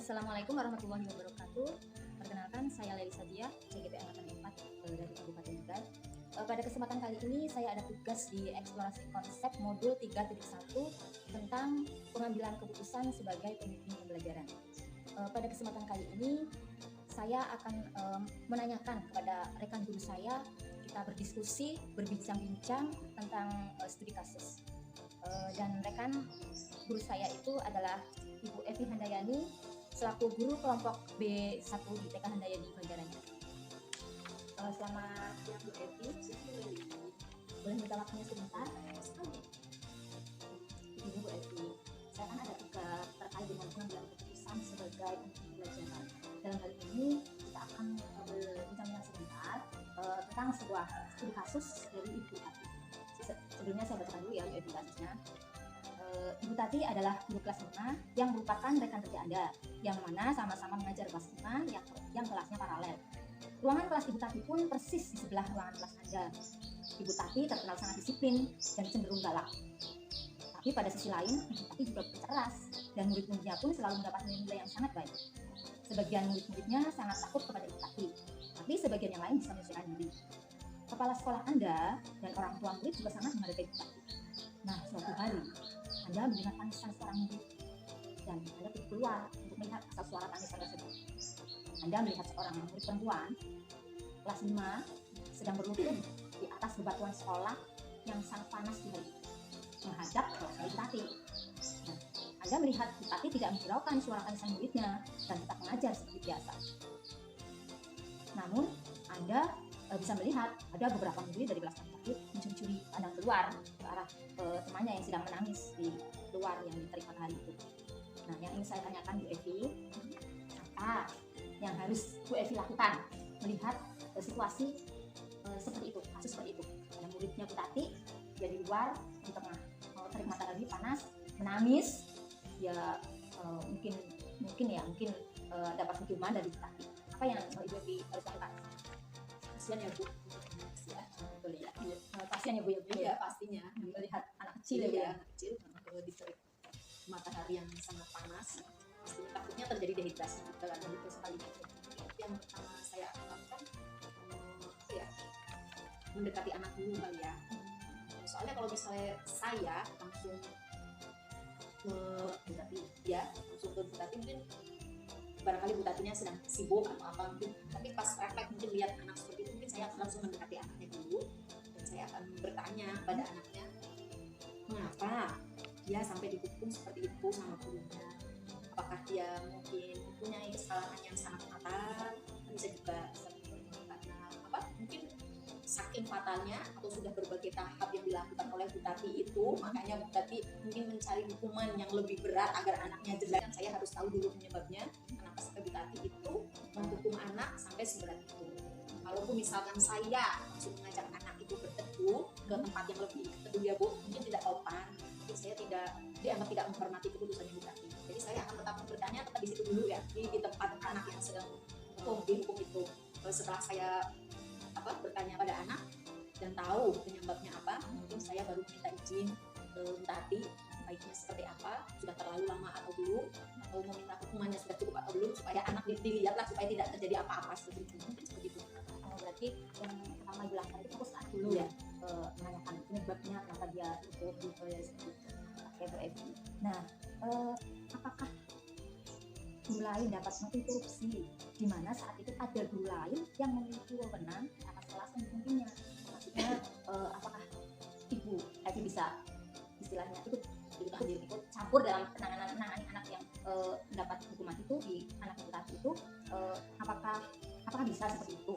Assalamualaikum warahmatullahi wabarakatuh. Perkenalkan, saya Lely Sadia, CGP Angkatan 4 dari Kabupaten Tegal. Pada kesempatan kali ini saya ada tugas di eksplorasi konsep modul 3.1 tentang pengambilan keputusan sebagai pemimpin pembelajaran. Pada kesempatan kali ini saya akan menanyakan kepada rekan guru saya, kita berdiskusi, berbincang-bincang tentang studi kasus. Dan rekan guru saya itu adalah Ibu Evi Handayani selaku guru kelompok B1 di TK Handayani Banjarnegara. Selamat siang Bu Evi. Boleh minta waktunya sebentar? Ini Bu Evi, saya kan ada tugas terkait dengan pengambilan keputusan sebagai pemimpin pembelajaran. Dalam hal ini kita akan berbincang sebentar tentang sebuah studi kasus dari Ibu Tati. Sebelumnya saya bacakan dulu ya Bu Evi kasusnya. Ibu Tati adalah guru kelas 5 yang merupakan rekan kerja Anda, yang mana sama-sama mengajar kelas 5 yang kelasnya paralel. Ruangan kelas Ibu Tati pun persis di sebelah ruangan kelas Anda. Ibu Tati terkenal sangat disiplin dan cenderung galak. Tapi pada sisi lain, Ibu Tati juga cerdas dan murid-muridnya pun selalu mendapat nilai yang sangat baik. Sebagian murid-muridnya sangat takut kepada Ibu Tati, tapi sebagian yang lain bisa menyesuaikan diri. Kepala sekolah Anda dan orang tua murid juga sangat menghargai Ibu Tati. Nah, suatu hari Anda mendengar tangisan seorang murid dan Anda pergi keluar untuk melihat asal suara tangisan tersebut. Anda melihat seorang murid perempuan kelas 5 sedang berlutut di atas bebatuan sekolah yang sangat panas di hari itu, menghadap kelas Ibu Tati. Nah, Anda melihat Ibu Tati tidak menghiraukan suara tangisan muridnya dan tetap mengajar seperti biasa. Namun, Anda bisa melihat ada beberapa murid dari kelas Tati mencuri-curi pandang keluar ke arah temannya yang sedang menangis di luar yang diterima hari itu. Nah, yang ingin saya tanyakan Bu Evi, apa yang harus Bu Evi lakukan melihat situasi seperti itu, kasus seperti itu? Ada muridnya Bu Tati, dia di luar, di tengah terik matahari panas, menangis, ya mungkin dapat hukuman dari Bu Tati. Apa yang Ibu Evi harus lakukan? Kasian ya Bu, Betul ya. Kasian ya Bu ya, iya pastinya melihat anak kecil ya. anak kecil kalau di terik matahari yang sangat panas, pastinya takutnya terjadi dehidrasi dalam itu sekali. Yang pertama saya akan lakukan mendekati anak dulu kali ya. Soalnya kalau misalnya saya langsung langsung ke Bu Tati, mungkin barangkali Bu Tatinya sedang sibuk atau apa mungkin, tapi pas refleks mungkin lihat anak seperti itu, mungkin saya akan langsung mendekati anaknya dulu dan saya akan bertanya pada anaknya, mengapa dia sampai dihukum seperti itu sama gurunya? Apakah dia mungkin mempunyai kesalahan yang sangat fatal? Bisa juga karena mungkin saking fatalnya atau sudah berbagai tahap yang dilakukan oleh Bu Tati itu, makanya Bu Tati mungkin mencari hukuman yang lebih berat agar anaknya jelas. Saya harus tahu dulu penyebabnya kenapa sampai Bu Tati itu menghukum anak sampai seberat itu. Kalaupun misalkan saya langsung mengajak anak itu berteduh ke tempat yang lebih teduh ya Bu, mungkin tidak sopan, mungkin saya dianggap tidak menghormati keputusan Bu Tati. Jadi saya akan tetap bertanya tetap di situ dulu ya, di tempat anak yang sedang dihukum itu. Setelah saya bertanya pada anak dan tahu penyebabnya apa, mungkin saya baru minta izin ke Bu Tati baiknya seperti apa, sudah terlalu lama atau belum, atau meminta hukumannya sudah cukup atau belum, supaya anak dilihatlah supaya tidak terjadi apa-apa seperti itu. Mungkin seperti itu. Berarti yang pertama dilakukan itu fokus dulu ya, menanyakan penyebabnya kenapa dia itu seperti itu. Oke Bu Evi. Nah, apakah guru lain dapat menginterupsi di mana saat itu ada guru lain yang memiliki wewenang atas kelas yang dipimpinnya? Maksudnya apakah Ibu Evi bisa istilahnya ikut campur dalam penanganan anak yang mendapat hukuman itu di anak Ibu Tati itu, apakah bisa seperti itu?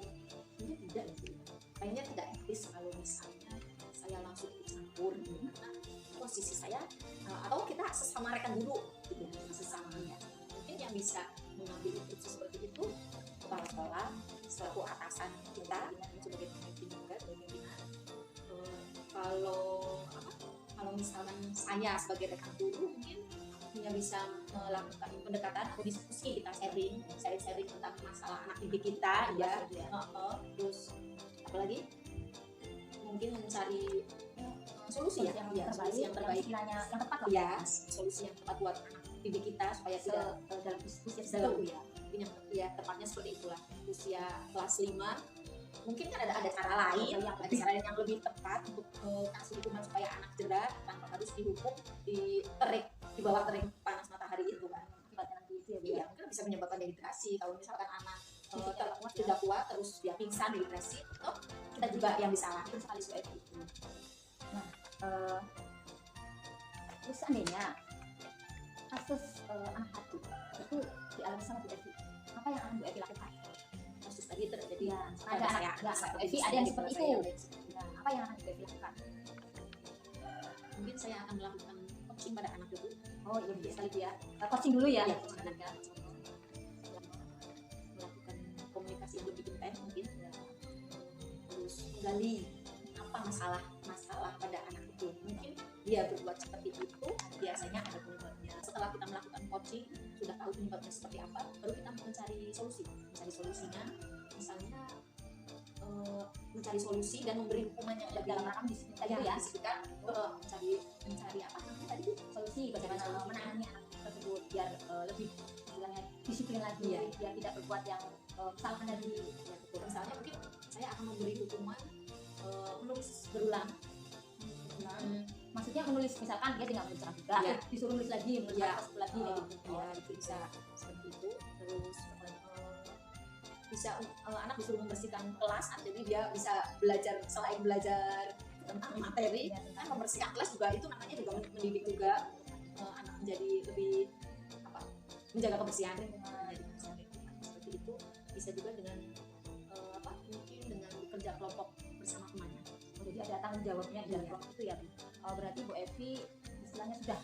Ini tidak sih, kayaknya tidak etis kalau misalnya saya langsung ikut campur karena posisi saya atau kita sesama rekan guru gitu ya, sesamanya. Mungkin yang bisa mengambil instruksi seperti itu kepala sekolah selaku atasan kita sebagai pemimpin juga, sebagai pimpinan. Kalau misalkan saya sebagai rekan guru mungkin hanya bisa melakukan pendekatan atau diskusi, kita sharing tentang masalah anak didik kita ya. Terus apalagi mungkin mencari solusi yang terbaik, yang tepat ya, solusi yang tepat buat anak didik kita supaya tidak dalam usia dalam segitu ya. ya tepatnya seperti itulah, usia kelas 5 mungkin kan ada cara lain, yang ada cara yang lebih tepat untuk kasih hukuman supaya anak jerah tanpa harus dihukum di di bawah terik panas matahari itu kan. akibatnya nanti itu ya Bu. Iya, mungkin bisa menyebabkan dehidrasi. Kalau misalkan anak tidak kuat terus dia pingsan dehidrasi, toh kita juga yang disalahkan sekali Bu Evi. Nah, terus seandainya kasus anak hati itu dialami sama Bu Evi, apa yang akan Bu Evi lakukan? Kasus tadi terjadi Ya, pada ada saya, anak saya- Bu Evi ada yang seperti saya- itu. Nah, apa yang akan Bu Evi lakukan? Mungkin saya akan melakukan coaching pada anak dulu. Oh iya, bisa Bu ya. Coaching dulu ya. Iya, untuk anak ya. Melakukan komunikasi yang lebih intens mungkin, terus menggali apa masalah pada anak itu. Mungkin dia berbuat seperti itu biasanya ada penyebabnya. Setelah kita melakukan coaching, sudah tahu penyebabnya seperti apa, baru kita mencari solusinya. Misalnya mencari solusi dan memberi hukuman yang lebih Dalam rangka disiplin tadi ya, ya. disiplikan, mencari apa namanya tadi Bu? Solusi bagaimana menangani anak tersebut biar lebih istilahnya disiplin lagi, Iya. biar tidak berbuat yang kesalahan tadi. Ya, betul. Misalnya mungkin saya akan memberi hukuman menulis berulang. Maksudnya menulis, misalkan dia tinggal menulis juga, Iya. disuruh menulis lagi, menulis Iya. lagi lagi kayak gitu. Ya, itu bisa seperti itu. Terus bisa anak disuruh membersihkan kelas, jadi dia bisa belajar selain belajar tentang materi, Iya, kan membersihkan kelas juga itu namanya juga mendidik juga anak menjadi lebih apa? Menjaga kebersihan. Menjadi kebersihan lingkungan. Seperti itu bisa juga dengan mungkin dengan kerja kelompok bersama temannya. Jadi ada tanggung jawabnya di dalam Iya. kelompok itu ya. Berarti Bu Evi istilahnya sudah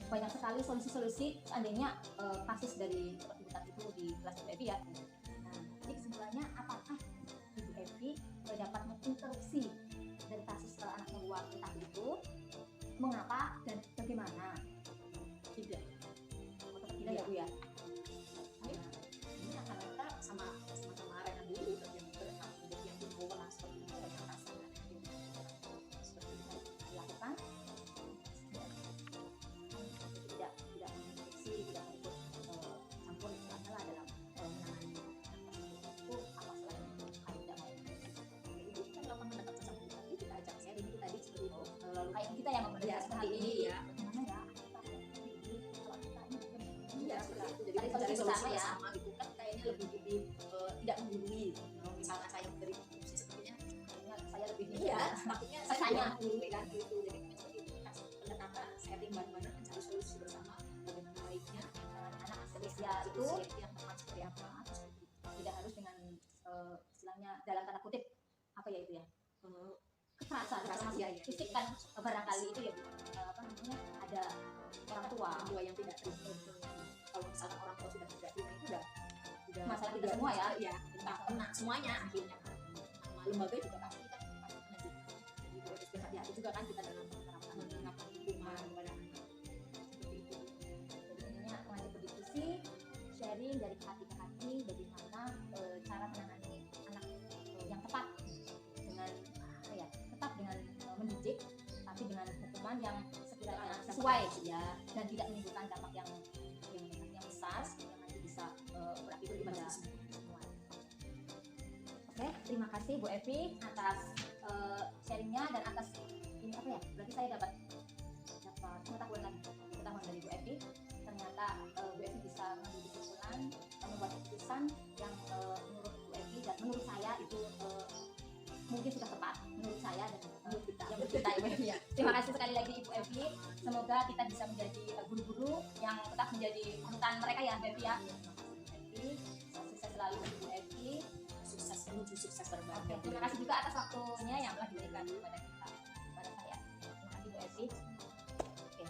banyak sekali solusi-solusi seandainya kasus dari seperti tadi itu di kelas Bu Evi ya. Nah, jadi kesimpulannya apakah Ibu Evi dapat menginterupsi dari kasus anak luar kita itu, mengapa dan bagaimana? Tidak. Atau tidak ya Bu ya? Ini akan kita sama-sama arena dulu yang berhak menjadi yang berwenang seperti itu dan atasan seperti itu Dilakukan tidak menginterupsi, tidak ikut campur istilahnya lah dalam menangani itu apa selain kami tidak mau. itu kita melakukan pendekatan sama tadi kita ajak sharing itu tadi seperti itu lalu Kayak kita yang memberi ya seperti ini ya bagaimana ya kita kalau kita ini iya seperti itu jadi cari mencari solusi solusi bersama ya. bersama gitu kan kayaknya lebih tidak menggurui kalau misalnya saya memberi solusi sepertinya saya lebih iya takutnya saya Kesanya. tidak menggurui kan gitu jadi mungkin seperti itu kasih pendekatan sharing bareng-bareng mencari solusi bersama bagaimana baiknya anak usia itu yang tepat seperti apa seperti itu. tidak harus dengan istilahnya dalam tanda kutip apa ya itu ya kekerasan Kekerasan, iya, iya. fisik kan barangkali itu ya Bu. Apa namanya ada orang tua orang tua yang tidak terima kalau misalkan orang tua sudah tidak terima itu udah Masalah kita tidak semua ya. ya kita kena semuanya akhirnya sama lembaga juga pasti kita kena juga jadi harus berhati-hati juga kan kita dalam menerapkan hukuman kepada anak seperti itu. jadi intinya mengajak berdiskusi sharing dari hati ke hati bagaimana cara menangani anak yang tepat dengan apa ya tetap dengan mendidik tapi dengan hukuman yang sekiranya sesuai ya dan tidak menimbulkan dampak yang besar yang nanti bisa berakibat pada semua. Oke, terima kasih Bu Evi atas sharingnya dan atas ini apa ya berarti saya dapat pengetahuan dari Bu Evi. Ternyata Bu Evi bisa mengambil kesimpulan membuat keputusan yang menurut Bu Evi dan menurut saya itu mungkin sudah tepat menurut saya dan menurut kita Ibu Evi ya. Terima kasih sekali lagi Ibu Evi. Semoga kita bisa menjadi guru-guru yang tetap menjadi panutan mereka ya Bu Evi ya. Sukses selalu Ibu Evi. Sukses menuju sukses berbagi. Oke, terima kasih juga atas waktunya yang telah diberikan kepada kita, kepada saya. Terima kasih Bu Evi. Oke,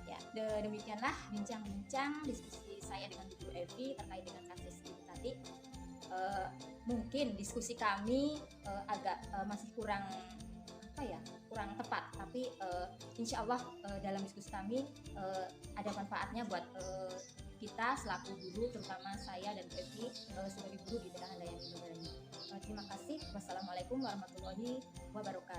ya demikianlah bincang-bincang diskusi saya dengan Bu Evi terkait dengan kasus itu tadi. Mungkin diskusi kami agak masih kurang apa ya kurang tepat, tapi insya Allah dalam diskusi kami ada manfaatnya buat kita selaku guru, terutama saya dan Bu Evi sebagai guru di Tengah Handayani Indonesia. Terima kasih. Wassalamualaikum warahmatullahi wabarakatuh.